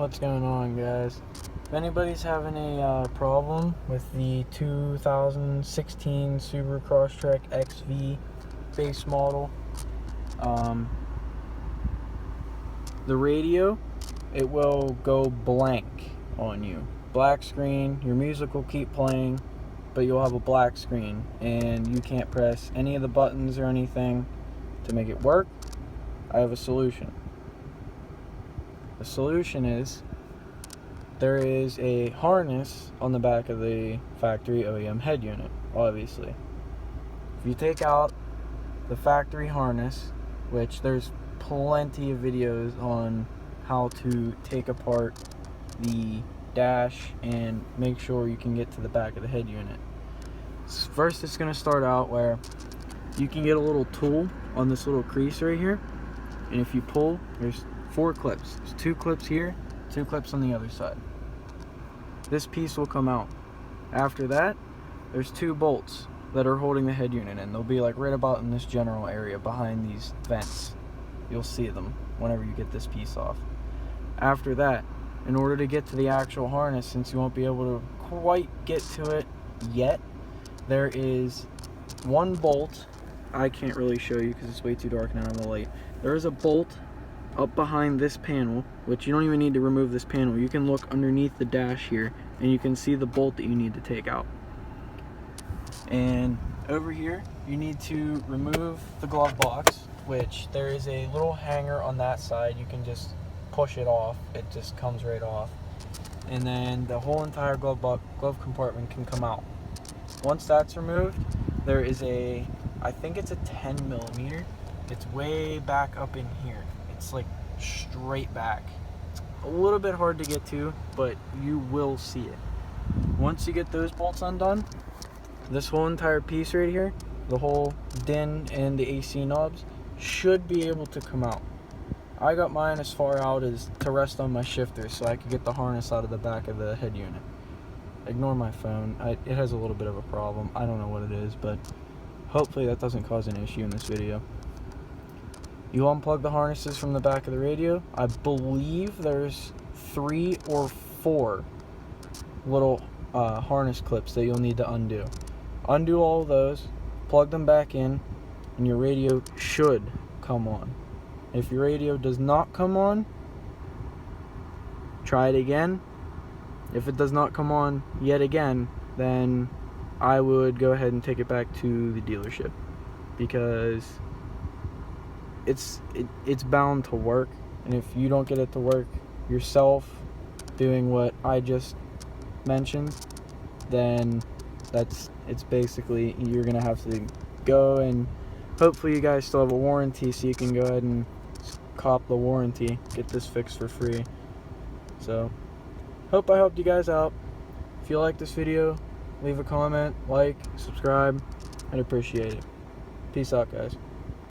What's going on, guys? If anybody's having a problem with the 2016 Subaru Crosstrek XV base model, the radio, it will go blank on you. Black screen, your music will keep playing, but you'll have a black screen and you can't press any of the buttons or anything to make it work. I have a solution. The solution is there is a harness on the back of the factory OEM head unit, obviously. If you take out the factory harness, which there's plenty of videos on how to take apart the dash and make sure you can get to the back of the head unit. First, it's going to start out where you can get a little tool on this little crease right here, and if you pull, there's 4 clips. There's 2 clips here, 2 clips on the other side. This piece will come out. After that, there's 2 bolts that are holding the head unit in. They'll be like right about in this general area behind these vents. You'll see them whenever you get this piece off. After that, in order to get to the actual harness, since you won't be able to quite get to it yet, there is 1 bolt. I can't really show you because it's way too dark now in the light. There is a bolt up behind this panel, which you don't even need to remove this panel. You can look underneath the dash here and you can see the bolt that you need to take out. And over here you need to remove the glove box, which there is a little hanger on that side. You can just push it off, it just comes right off, and then the whole entire glove compartment can come out. Once that's removed, there is a, I think it's a 10mm. It's way back up in here. It's like straight back. It's a little bit hard to get to, but you will see it. Once you get those bolts undone, this whole entire piece right here, the whole DIN and the AC knobs, should be able to come out. I got mine as far out as to rest on my shifter so I could get the harness out of the back of the head unit. Ignore my phone. It has a little bit of a problem. I don't know what it is, but hopefully that doesn't cause an issue in this video. You unplug the harnesses from the back of the radio. I believe there's 3 or 4 little harness clips that you'll need to undo. Undo all of those, plug them back in, and your radio should come on. If your radio does not come on, try it again. If it does not come on yet again, then I would go ahead and take it back to the dealership, because it's bound to work. And if you don't get it to work yourself doing what I just mentioned, then it's basically you're gonna have to go, and hopefully you guys still have a warranty so you can go ahead and cop the warranty, get this fixed for free. So hope I helped you guys out. If you like this video, leave a comment, like, subscribe. I'd appreciate it. Peace out, guys.